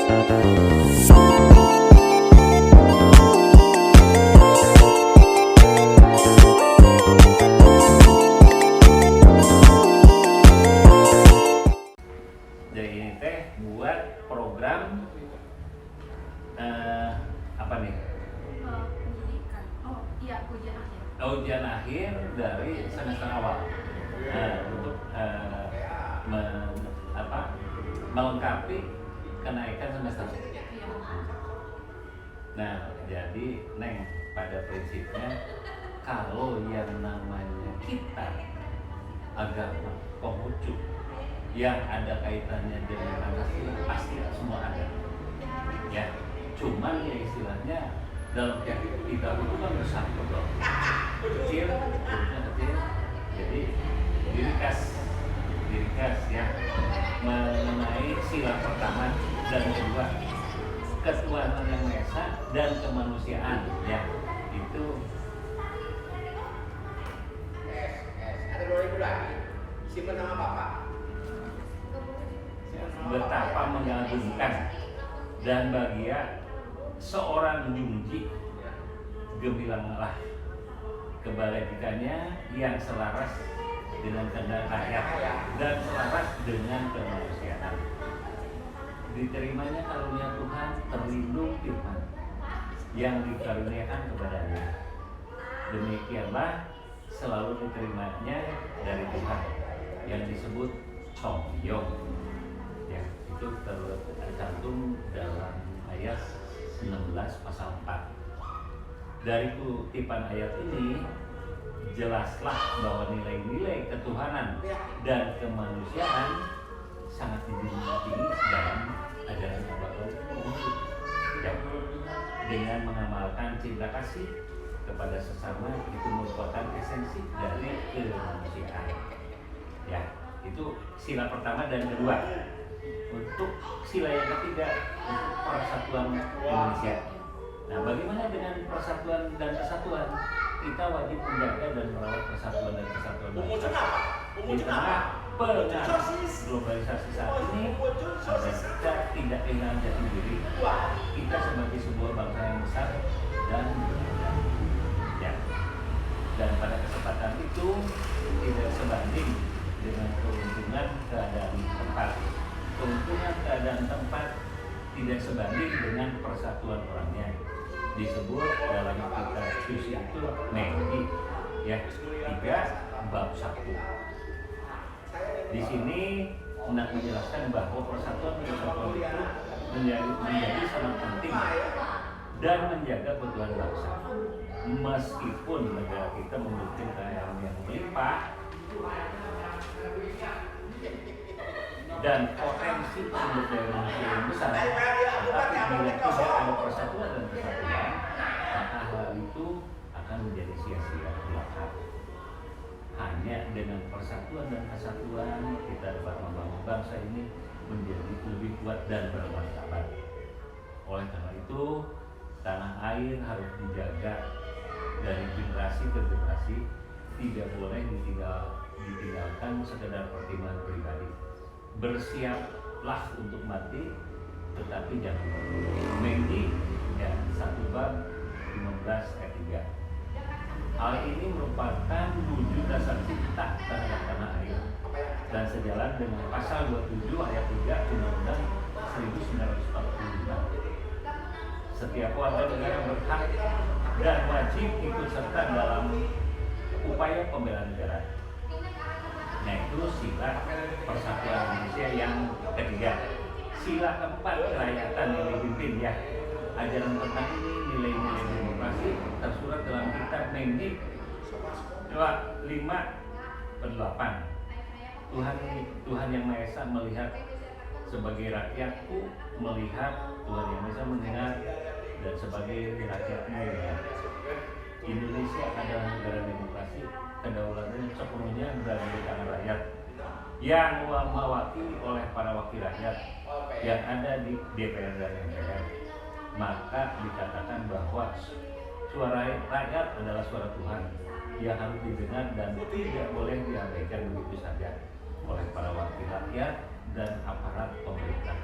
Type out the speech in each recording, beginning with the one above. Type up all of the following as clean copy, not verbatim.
Jadi ini teh buat program apa nih? Pendidikan. Oh iya, ujian akhir. Ujian akhir dari semester awal. Untuk melengkapi kenaikan semester. Iya. Nah, jadi Neng, pada prinsipnya kalau yang namanya kita agama Konghucu yang ada kaitannya dengan Pancasila pasti semua ada. Ya, cuman ya istilahnya dalam kita itu kan besar betul. Kecil, hurufnya kecil. Jadi dirikas ya mengenai sila pertama dan kedua ketuhanan yang Maha Esa dan kemanusiaan ya itu ada 2.000 lagi simpan nama bapak betapa mengagumkan dan bahagia seorang Yungji gemilanglah kebajikannya yang selaras dengan kehendak rakyat dan selaras dengan kemanusiaan. Diterimanya karunia Tuhan, terlindung firman yang dikaruniakan kepadanya. Demikianlah selalu diterimanya dari Tuhan yang disebut Chongyong. Ya, itu tercantum dalam ayat 19 pasal 4. Dari kutipan ayat ini jelaslah bahwa nilai-nilai ketuhanan dan kemanusiaan sangat dijunjung tinggi dalam ajaran agama Konghucu. Ya, dengan mengamalkan cinta kasih kepada sesama itu merupakan esensi dari kemanusiaan. Ya, itu sila pertama dan kedua. Untuk sila yang ketiga, untuk persatuan Indonesia. Nah, bagaimana dengan persatuan dan kesatuan? Kita wajib menjaga dan merawat persatuan dan kesatuan bangsa. Di tengah pengaruh globalisasi saat ini, agar kita tidak kehilangan jati diri. Kita sebagai sebuah bangsa yang besar dan beragam. Ya. Dan pada kesempatan itu tidak sebanding dengan keuntungan keadaan tempat. Keuntungan keadaan tempat tidak sebanding dengan persatuan orangnya. Disebut dalam kitab suci itu Mengki ya 3 bab 1. Di sini hendak menjelaskan bahwa persatuan dan kesatuan itu menjadi sangat penting dan menjaga keutuhan bangsa. Meskipun negara kita memiliki kekayaan yang melimpah dan potensi sumber daya manusia yang besar, tetapi bila tidak ada persatuan dan kesatuan, maka hal itu akan menjadi sia-sia belaka. Hanya dengan persatuan dan kesatuan kita dapat membangun bangsa ini menjadi lebih kuat dan bermartabat. Oleh karena itu, tanah air harus dijaga dari generasi ke generasi, tidak boleh ditinggalkan sekedar pertimbangan pribadi. Bersiaplah untuk mati, tetapi jangan mati. Mengki ya 1 bab 15 ayat 3. Hal ini merupakan wujud dasar cinta terhadap tanah air dan sejalan dengan pasal 27 ayat 3 Undang-Undang 1945. Setiap warga negara berhak dan wajib ikut serta dalam upaya pembelaan negara. Nah, itu sila persatuan Indonesia yang ketiga. Sila keempat, kerakyatan yang dipimpin ya. Ajaran tentang ini nilai-nilai demokrasi tersurat dalam kitab Mengki 5/8. Tuhan yang Maha Esa melihat sebagai rakyatku, melihat Tuhan yang Maha Esa mendengar, dan sebagai rakyatmu ya. Indonesia adalah negara demokrasi, kedaulatannya sepenuhnya berada di tangan rakyat yang mewakili oleh para wakil rakyat yang ada di DPR dan MPR. Maka dikatakan bahwa suara rakyat adalah suara Tuhan yang harus didengar dan tidak boleh diabaikan begitu saja oleh para wakil rakyat dan aparat pemerintah.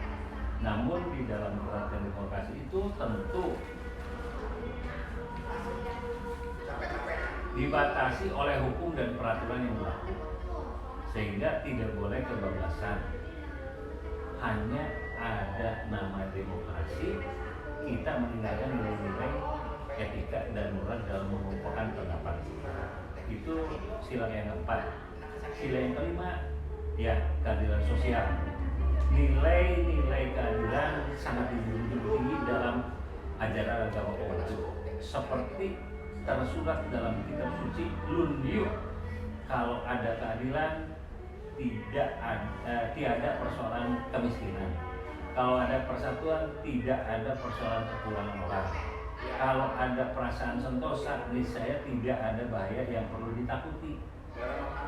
Namun Namun di dalam perhatian demokrasi itu tentu dibatasi oleh hukum dan peraturan yang berlaku, sehingga tidak boleh kebablasan. Hanya ada nama demokrasi, kita meninggalkan nilai-nilai etika dan moral dalam mengumpulkan pendapat. Itu sila yang keempat. Sila yang kelima, ya, keadilan sosial. Nilai-nilai keadilan sangat dijunjung tinggi dalam ajaran agama Konghucu, seperti tersurat dalam kitab suci Lundiu. Kalau ada keadilan, tiada persoalan kemiskinan. Kalau ada persatuan, tidak ada persoalan kekurangan orang. Kalau ada perasaan sentosa, niscaya tidak ada bahaya yang perlu ditakuti.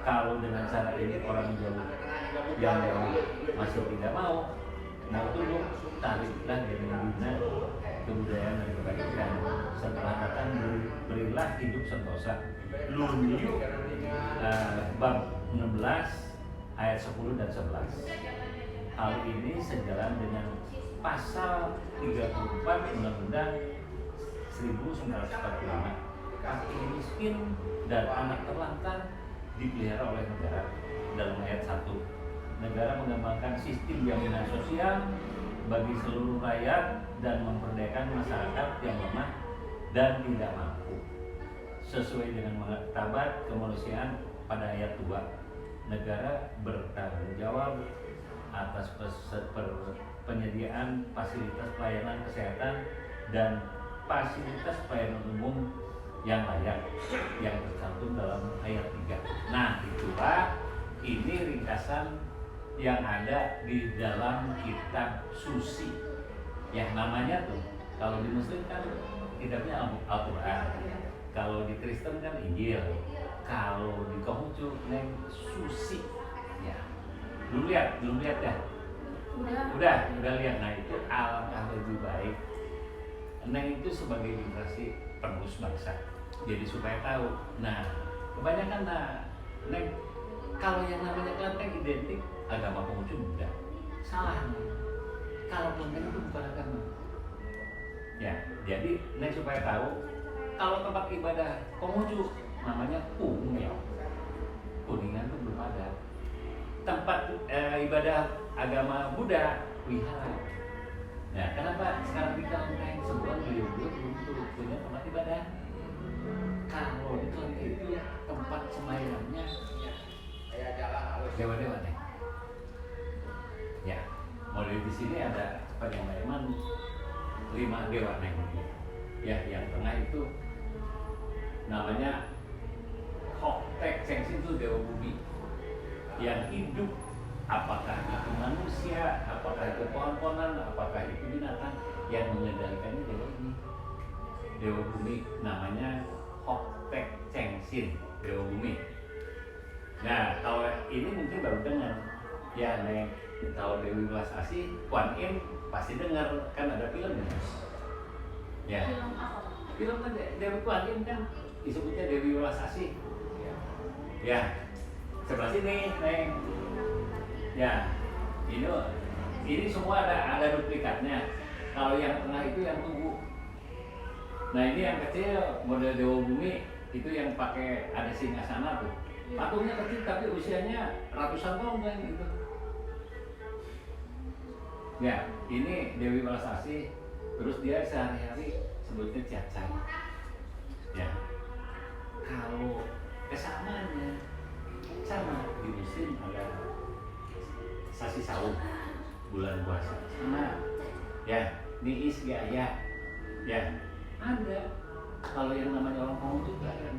Kalau dengan cara ini orang yang jauh masih tidak mau tunduk, tariklah dia membina kebudayaan dan kebajikan. Setelah datang, berilah hidup sentosa. Lundiu bab 16 ayat 10 dan 11. Hal ini sejalan dengan pasal 34 Undang-Undang 1945. Fakir miskin dan anak terlantar dipelihara oleh negara. Dalam ayat 1, negara mengembangkan sistem jaminan sosial bagi seluruh rakyat dan memperdayakan masyarakat yang lemah dan tidak mampu. Sesuai dengan martabat kemanusiaan pada ayat 2, negara bertanggung jawab atas penyediaan fasilitas pelayanan kesehatan dan fasilitas pelayanan umum yang layak yang tercantum dalam ayat 3. Nah, itulah ini ringkasan yang ada di dalam kitab suci. Ya, namanya tuh kalau di Muslim kan kitabnya Al-Qur'an. Kalau di Kristen kan Injil. Kalau di Konghucu suci. Ya. Belum lihat ya? Udah lihat. Nah, itu alangkah lebih baik. Neng itu sebagai generasi penerus bangsa. Jadi supaya tahu. Nah, kebanyakan Neng, kalau yang namanya kelenteng identik agama Konghucu Buddha. Salah. Kalau kelenteng itu bukan agama. Ya, jadi Neng supaya tahu, kalau tempat ibadah Konghucu namanya Kungmyeong. Kuningan itu belum ada. Tempat ibadah agama Buddha wihara. Nah, kenapa sekarang di kelenteng sebuah beliau belum punya tempat ibadah? Kalau di kelenteng itu tempat sembahyangnya dewa-dewa nih. Ya, mulai di sini ada Panyamaiman 5 dewa nih. Ya, yang tengah itu namanya Hoktek Cengsin, itu dewa bumi yang hidup. Apakah itu manusia, apakah itu pohon-pohonan, apakah itu binatang, yang mengendalikannya dewa ini. Dewa bumi namanya Hoktek Cengsin, dewa bumi. Nah, kalau ini mungkin baru dengar. Ya, Neng, kalau Dewi Welas Asih, Kuan Im pasti dengar, kan ada filmnya. Ya. Film apa? Film kan Dewi Kuan Im kan disebutnya Dewi Welas Asih. Ya. Sebelah sini, Neng. Ya. Ini semua ada duplikatnya. Kalau yang tengah itu yang tubuh. Nah, ini yang kecil model Dewa Bumi itu yang pakai ada singgasana tuh. Patungnya kecil tapi usianya ratusan tahun kan gitu. Ya, ini Dewi Welas Asih. Terus dia sehari-hari sebutnya Ciacai. Ya. Kalau kesamaannya sama di Muslim ada Sasi Saum, bulan puasa. Sama. Ya, Niis Gaya. Ya, ada. Kalau yang namanya orang Konghucu juga ada.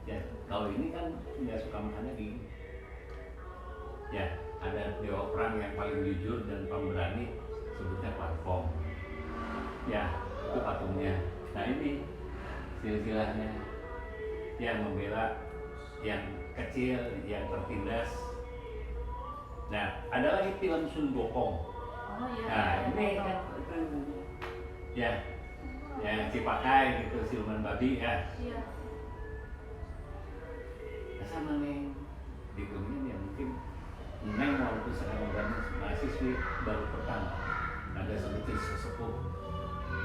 Ya, kalau ini kan nggak suka makannya di. Ya, ada dewa perang yang paling jujur dan pemberani, sebutnya Parfong. Ya, itu patungnya. Nah, ini silsilahnya yang membela yang kecil, yang tertindas. Nah, ada lagi film Sun Gokong. Oh iya. Nah, ini kan ya, yang Cipakai gitu, siluman babi ya. Iya. Sama Neng di dunia ya mungkin Neng walaupun sekarang udah mahasiswi baru pertama. Nah, ada seperti sesepuh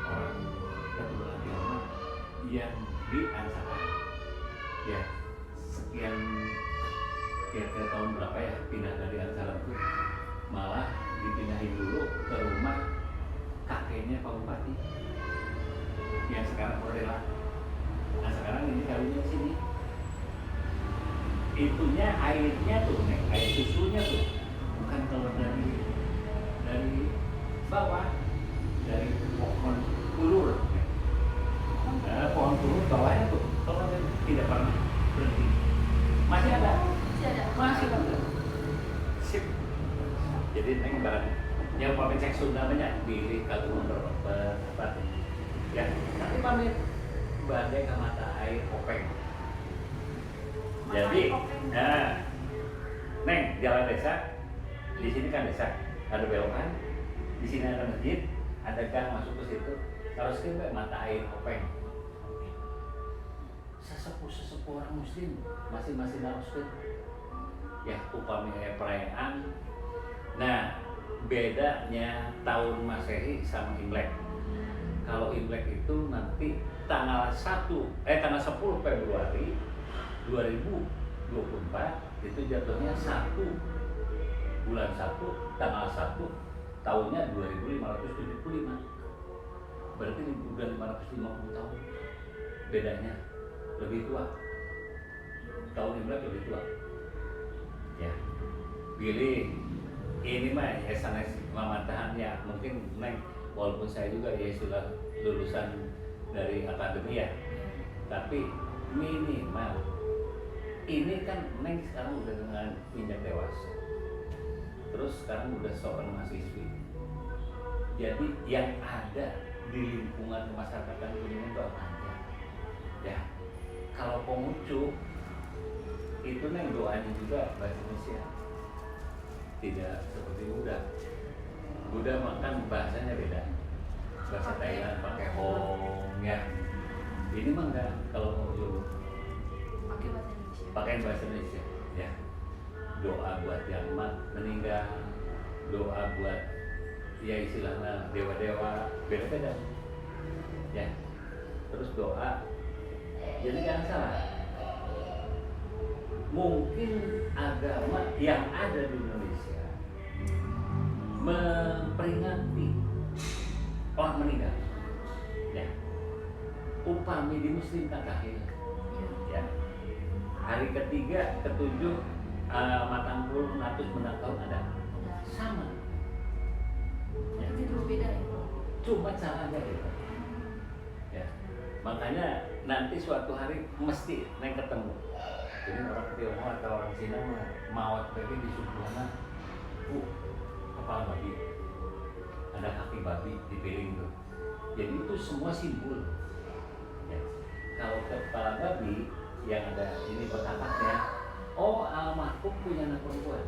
orang keturunan Tionghoa yang diansakan ya sekian kira-kira tahun berapa ya pindah dari Ancala itu malah dipindahin dulu ke rumah kakeknya Pak Bupati yang sekarang Orela. Nah sekarang ini kawinnya di sini. Itunya airnya tuh, air susunya tuh bukan keluar dari bawah, dari pohon ulur. Nah, pohon ulur bawahnya tuh kalau tidak pernah berhenti. Masih ada? Masih ada. Sip. Jadi neng barang yang pamit cek Sunda banyak pilih kalau apa ya. Tapi pamit badai ke mata air Kopeng. Jadi, nah, neng jalan desa, di sini kan desa, ada belokan, di sini ada masjid, ada gang masuk ke situ, harus ke mata air Kopeng. Sesepuh orang Muslim masing-masing harus ke, ya upamanya perayaan. Nah, bedanya tahun Masehi sama Imlek. Kalau Imlek itu nanti tanggal 10 Februari 2024 itu jatuhnya 1 bulan 1 tanggal 1 tahunnya 2575. Berarti udah 550 tahun bedanya, lebih tua. Tahun Imlek lebih tua. Ya. Pilih ini mah SNS pematahan ya mungkin neng walaupun saya juga ya sudah lulusan dari akademi ya, tapi minimal ini kan neng sekarang udah dengan injak dewasa, terus sekarang udah seorang mahasiswi, jadi yang ada di lingkungan masyarakat ini itu apa aja ya. Kalau Konghucu itu neng doanya juga bahasa Indonesia, tidak seperti Buddha makan bahasanya beda, bahasa Thailand pakai Hong ya, ini mah enggak. Kalau Konghucu pakai bahasa Indonesia ya. Doa buat yang meninggal, doa buat ya istilahnya dewa-dewa beda-beda ya. Terus doa, jadi jangan salah, mungkin agama yang ada di Indonesia memperingati orang meninggal ya. Upami di Muslim tak kahil ya. Hari ketiga, ketujuh, matang puluh, natus mendatang ada sama ya. Itu beda ya? Cuma caranya beda ya. Makanya nanti suatu hari mesti neng ketemu. Jadi orang Tionghoa atau orang Cina mawat pergi di subuhana, kepala babi, ada kaki babi di piring tuh. Jadi itu semua simbol ya. Kalau kepala babi yang ada ini berkatanya, oh almarhum punya anak perempuan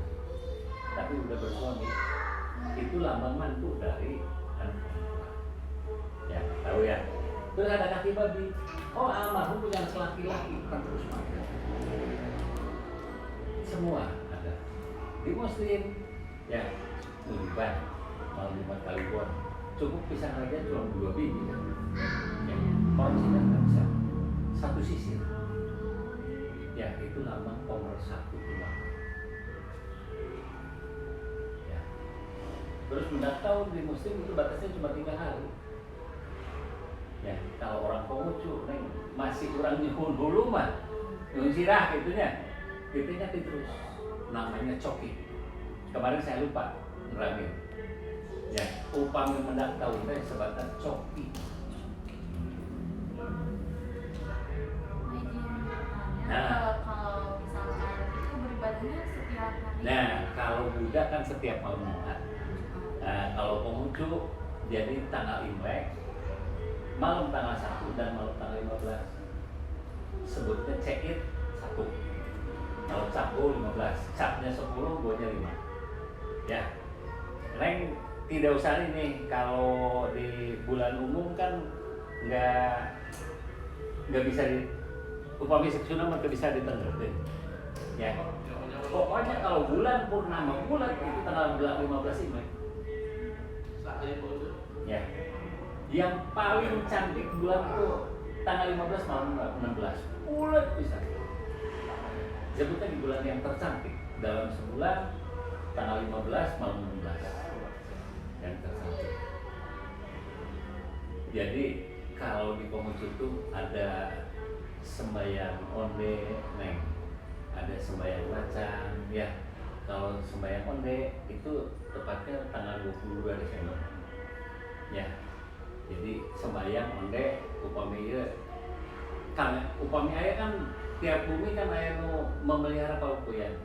tapi udah bersuami, itu lambang mantu dari anak perempuan ya, tahu ya. Terus ada kaki babi, oh almarhum punya anak laki-laki, kan terus makan. Semua ada di Muslim ya. Uliban malam 5 kali buat cukup pisang aja cuma 2 biji ya. Orang Cina nggak bisa satu sisir ya, itu lambang pemersatu umat ya. Terus mendakau di Muslim itu batasnya cuma 3 hari ya. Kalau orang Konghucu masih kurang nyuhun dulu mah nyuhun sirah gitunya, itunya terus namanya coki. Kemarin saya lupa nerangin ya, upami mendakau itu sebatas coki. Nah, kalau misalkan itu beribadahnya setiap hari. Nah, kalau Buddha kan setiap malam Jumat. Nah, kalau Konghucu jadi tanggal Imlek, malam tanggal 1 dan malam tanggal 15. Sebutnya Ceit 1. Kalau Cabu 15, Capnya 10, Bonya 5. Ya. Neng tidak usah ini, kalau di bulan umum kan nggak bisa di upami seksuna maka bisa ditenggerin ya. Pokoknya kalau bulan purnama bulan itu tanggal 15 Imlek Ya. Yang paling cantik bulan tuh tanggal 15 malam 16. Ulet bisa. Sebutnya di bulan yang tercantik dalam sebulan tanggal 15 malam 16 yang tercantik. Jadi kalau di Konghucu tuh ada sembahyang onde neng, ada sembahyang macan ya. Kalau sembahyang onde itu tepatnya tanggal 22 Desember ya. Jadi sembahyang onde upami aya kan tiap bumi kan aya nu memelihara paukuyan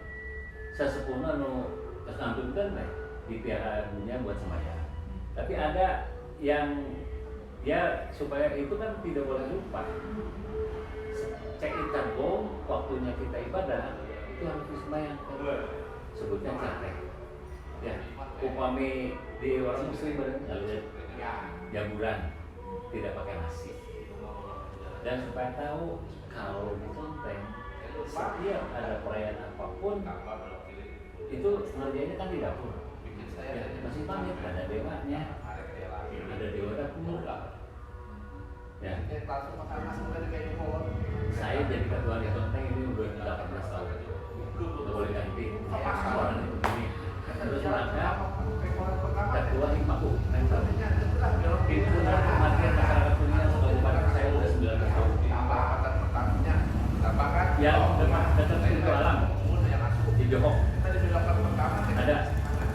sesepuna nu kesantunkeun teh dipelihara dunia buat sembahyang. Tapi ada yang ya supaya itu kan tidak boleh lupa. Cek bom waktunya kita ibadah itu harus disembahyangkan. Sebutnya cek. Ya, upami di orang muslim berarti jamuran tidak pakai nasi. Dan supaya tahu kalau di Kelenteng setiap ada perayaan apapun itu ngerjainnya kan di dapur. Ya, masih pamit ada dewanya, ada dewa dapur. Ya. Saya jadi ketua di Kelenteng ini udah 18 tahun. Udah boleh ganti. Orang itu begini. Terus mereka ketua hikmahku. Itu kematian masyarakat dunia sekali pada saya udah 19 tahun. Yang dekat pintu alam di Johor ada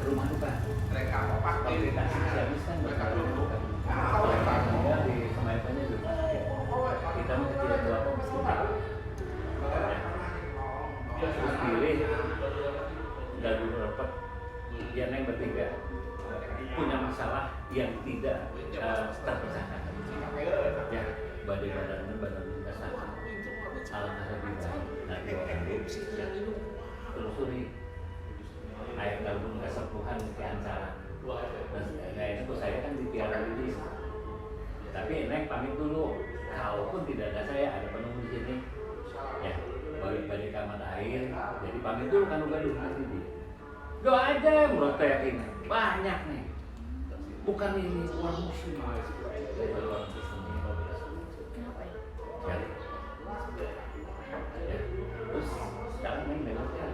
rumah duka. Kalau kita habis kan berkali duka. Kalau di semayapnya juga kita mau kecil dua terus pilih dan dapat dia neng bertiga punya masalah yang tidak terpecahkan ya badai badan dasar alangkah lebih baik nanti orang telusuri ayat kalbun kesepuhan ke acara nah itu saya kan dipiara diri tapi neng pamit dulu kalaupun tidak ada saya ada penunggu di sini ya balik kamar air jadi pamit dulu kan udah nanti di doa aja menurut saya ini banyak nih bukan ini orang muslim Kenapa ya. ya? Ya. Terus sekarang neng dengarkan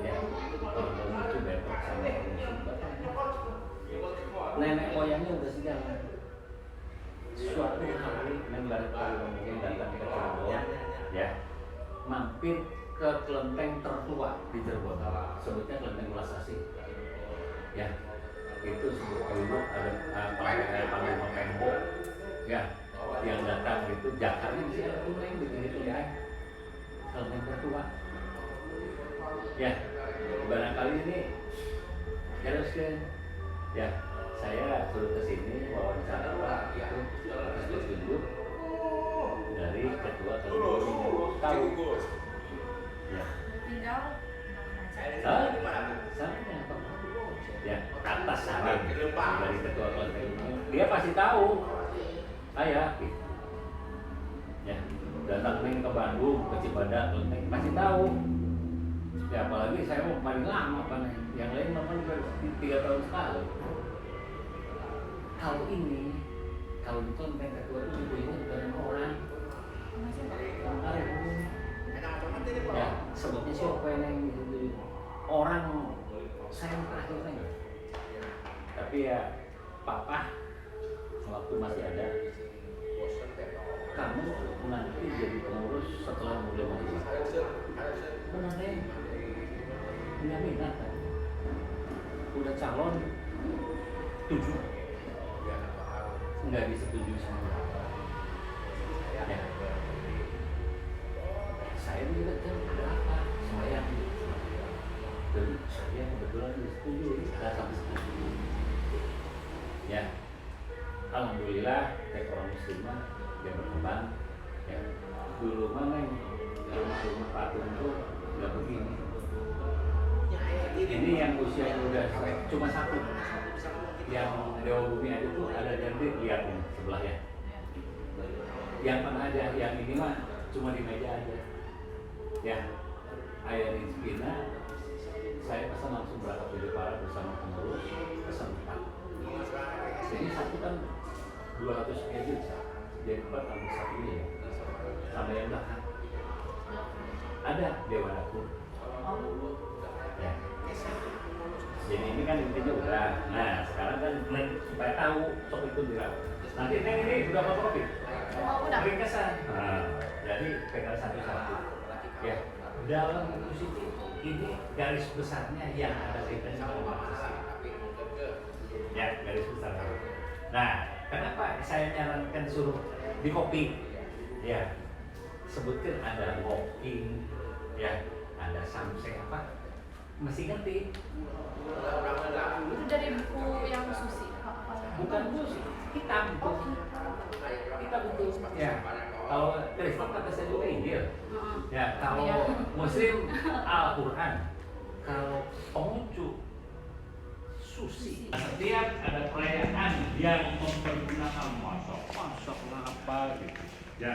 ya kalau itu bebas sama muslim nenek moyangnya udah sejalan suatu hari neng balik kali mungkin datang ke Cirebon ya mampir ke kelenteng tertua di Cirebon sebutnya kelenteng Ulas Asih ya itu sebut dulu ada panglima Pembo ya yang datang itu jakarnya masih ada tuneng gitu ya kelenteng tertua ya barangkali ini harusnya ya saya suruh ke sini wawancara Pak itu atas petunjuk dari ketua kelenteng tahu ya Tinggal sama ya atas saran dari ketua kelenteng dia pasti tahu saya gitu. Ya datang nih ke Bandung ke Cibadak kelenteng pasti tahu ya apalagi saya mau paling lama apa nih yang lain memang 3 tahun sekali kalau ini kalau di kelenteng ketua itu ibu-ibu bukan orang ya sebutnya siapa yang gitu orang saya terakhir nih tapi ya papa waktu masih ada kamu nanti jadi pengurus setelah mulai mengaji benar deh punya minat kan udah calon 7 nggak disetujui semua ya saya juga kan ada apa sembahyang dan saya kebetulan disetujui nggak sampai setuju ya alhamdulillah kayak orang muslimah dia berkembang ya dulu mana yang rumah patung itu nggak begini ini yang usia udah cuma 1 yang Dewa Bumi ada itu ada jantik lihat nih sebelah ya yang mana aja yang ini mah cuma di meja aja ya air Inspina saya pesan langsung berangkat ke Jepara bersama pengurus pesan 4 ini satu kan 200 sekian juta. Jadi per tambah satu ini ya. Sama yang belakang. Ada Dewa Dapur. Ya. Jadi ini kan intinya udah. Nah sekarang kan supaya tahu sok itu dirawat. Nanti ini udah fotokopi. Oh, udah. Ringkasan. Nah, jadi pegang satu-satu. Ya. Dalam buku ini garis besarnya yang ada kaitannya sama Marxisme. Ya, garis besar. Nah, kenapa saya nyarankan suruh di copy? Ya, sebutkan ada walking, ya, ada samse apa? Masih ngerti? Itu dari buku yang Susi. Bukan buku, hitam itu. Oh, Hitam itu. Ya. Kalau Kristen kata saya juga Injil. Ya, kalau Iya. Muslim Al-Quran. Kalau Konghucu Susi. Setiap ada perayaan yang mempergunakan masuk apa gitu. Ya.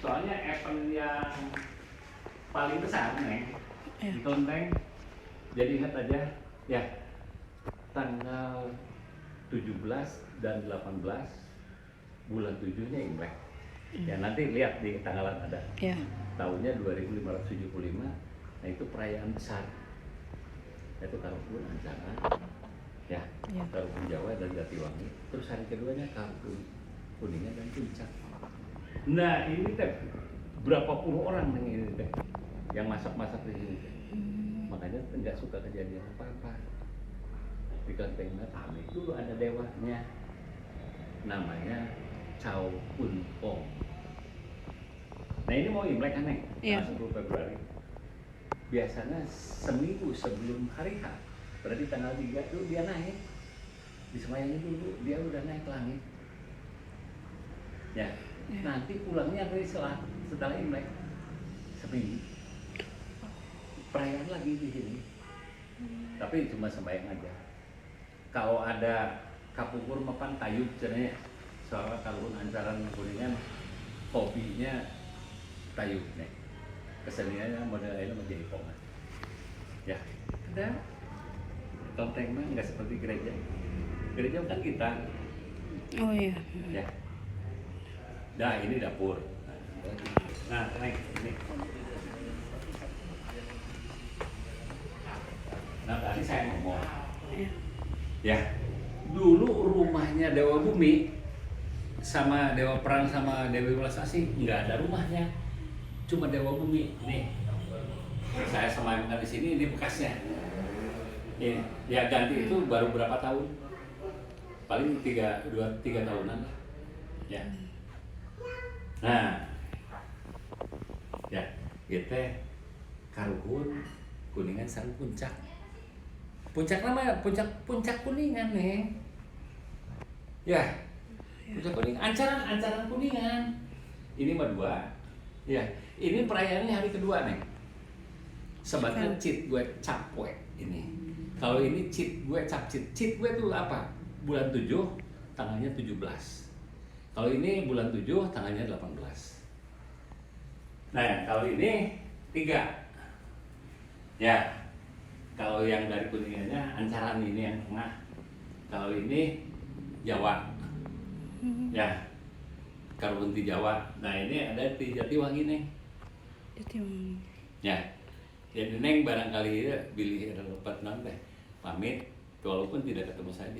Soalnya event yang paling besar nih di Kelenteng. Jadi ingat aja ya, tanggal 17 dan 18 bulan 7-nya Imlek. Ya nanti lihat di tanggalan ada. Ya. Tahunnya 2575. Nah itu perayaan besar. Itu Karukun Ancaran. Ya, Karukun Jawa dan Jatiwangi. Terus hari keduanya Karukun Kuningan dan Puncak. Nah ini teh berapa puluh orang nih ini teh yang masak-masak di sini. Makanya nggak suka kejadian apa-apa. Di Kelenteng kami dulu ada dewanya, namanya Chow Kun Pong. Nah ini mau Imlek kan nih, Iya. 10 Februari. Biasanya seminggu sebelum hari H, berarti tanggal 3 tuh dia naik. Disemayangin dulu, dia udah naik langit. Ya, nanti pulangnya dari setelah Imlek seminggu. Perayaan lagi di sini. Tapi cuma sembahyang aja. Kalau ada kapungkur mapan kayu cenanya, soalnya kalau Ancaran Kuningan hobinya kayu nih. Keseniannya model lainnya menjadi pongan. Ya, ada. Kelenteng mah nggak seperti gereja. Gereja kan kita. Oh iya. Ya. Nah ini dapur. Nah naik ini. Nah tadi saya ngomong. Ya, dulu rumahnya Dewa Bumi sama Dewa Perang sama Dewi Welas Asih nggak ada rumahnya, cuma Dewa Bumi. Nih, saya semayangkan di sini, ini bekasnya. Ini, ya ganti itu baru berapa tahun? Paling 3 tahunan lah. Ya. Nah, ya, kita Karukun Kuningan sareng Puncak. Puncak nama puncak Kuningan nih. Ya. Puncak Kuningan, ancaran Kuningan. Ini mah 2. Ya, ini perayaannya hari kedua nih. Sebatnya cit gue capwe ini. Kalau ini cit gue capcit. Cit gue itu apa? Bulan 7, tanggalnya 17. Kalau ini bulan 7, tanggalnya 18. Nah, kalau ini 3. Ya. Kalau yang dari Kuningannya Ancaran ini yang tengah. Kalau ini Jawa. Ya. Karukun Jawa. Nah, ini ada di Jatiwangi nih. Jatiwangi. Ya. Jadi Neng barangkali ya pilih lepat nanti pamit walaupun tidak ketemu saya